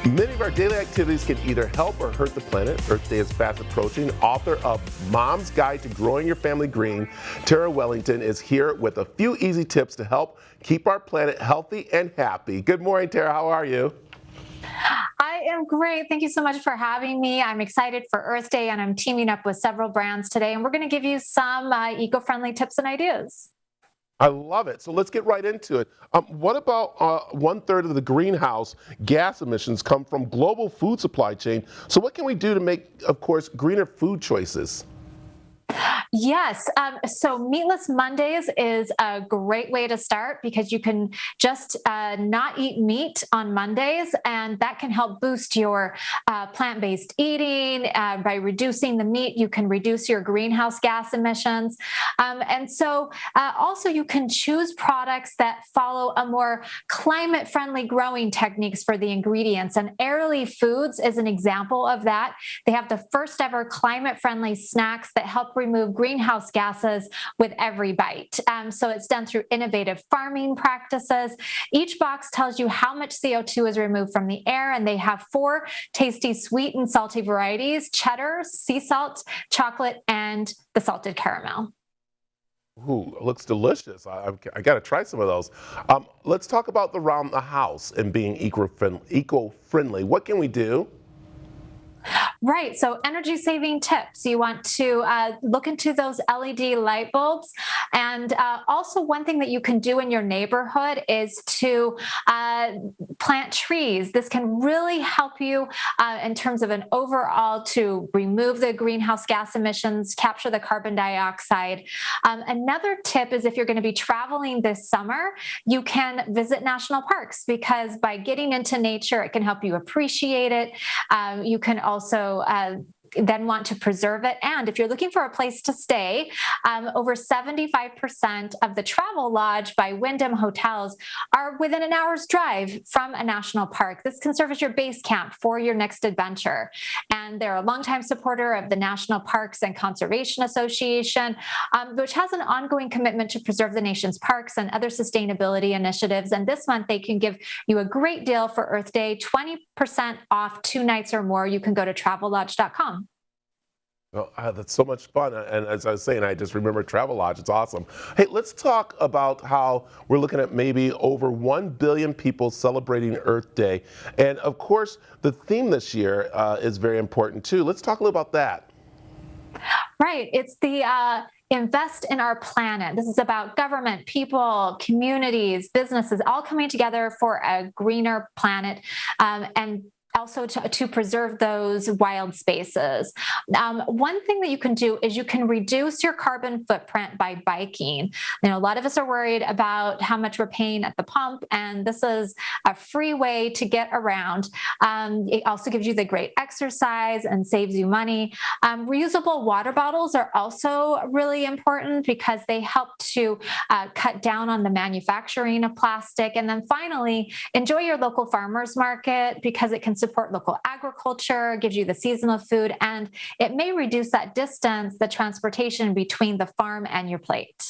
Many of our daily activities can either help or hurt the planet. Earth Day is fast approaching. Author of Mom's Guide to Growing Your Family Green, Terra Wellington, is here with a few easy tips to help keep our planet healthy and happy. Good morning, Terra. How are you? I am great. Thank you so much for having me. I'm excited for Earth Day, and I'm teaming up with several brands today, and we're going to give you some eco-friendly tips and ideas. I love it. So let's get right into it. What about 1/3 of the greenhouse gas emissions come from global food supply chain? So what can we do to make, of course, greener food choices? Yes. So Meatless Mondays is a great way to start because you can just not eat meat on Mondays, and that can help boost your plant-based eating. By reducing the meat, you can reduce your greenhouse gas emissions. And so also you can choose products that follow a more climate-friendly growing techniques for the ingredients. And Airly Foods is an example of that. They have the first ever climate-friendly snacks that help remove greenhouse gases with every bite. So it's done through innovative farming practices. Each box tells you how much CO2 is removed from the air, and they have 4 tasty sweet and salty varieties: cheddar, sea salt, chocolate, and the salted caramel. Ooh, it looks delicious. I got to try some of those. Let's talk about around the house and being eco-friendly. What can we do? Right. So energy saving tips. You want to look into those LED light bulbs. And also one thing that you can do in your neighborhood is to plant trees. This can really help you in terms of an overall to remove the greenhouse gas emissions, capture the carbon dioxide. Another tip is if you're going to be traveling this summer, you can visit national parks, because by getting into nature, it can help you appreciate it. You can also then want to preserve it. And if you're looking for a place to stay, over 75% of the Travel Lodge by Wyndham hotels are within an hour's drive from a national park. This can serve as your base camp for your next adventure. And they're a longtime supporter of the National Parks and Conservation Association, which has an ongoing commitment to preserve the nation's parks and other sustainability initiatives. And this month, they can give you a great deal for Earth Day, 20% off 2 nights or more. You can go to travellodge.com. Oh, that's so much fun. And as I was saying, I just remember Travelodge. It's awesome. Hey, let's talk about how we're looking at maybe over 1 billion people celebrating Earth Day. And of course, the theme this year is very important too. Let's talk a little about that. Right. It's the Invest in Our Planet. This is about government, people, communities, businesses, all coming together for a greener planet, and also to preserve those wild spaces. One thing that you can do is you can reduce your carbon footprint by biking. You know, a lot of us are worried about how much we're paying at the pump, and this is a free way to get around. It also gives you the great exercise and saves you money. Reusable water bottles are also really important because they help to cut down on the manufacturing of plastic. And then finally, enjoy your local farmers market because it can support local agriculture, gives you the seasonal food, and it may reduce that distance, the transportation between the farm and your plate.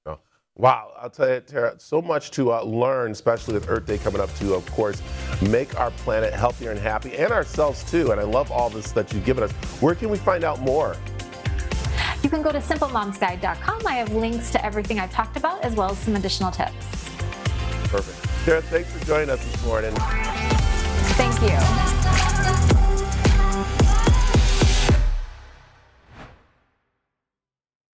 Oh, wow, I'll tell you, Terra, so much to learn, especially with Earth Day coming up to, of course, make our planet healthier and happy, and ourselves too. And I love all this that you've given us. Where can we find out more? You can go to simplemomsguide.com. I have links to everything I've talked about, as well as some additional tips. Perfect. Terra, thanks for joining us this morning. Thank you.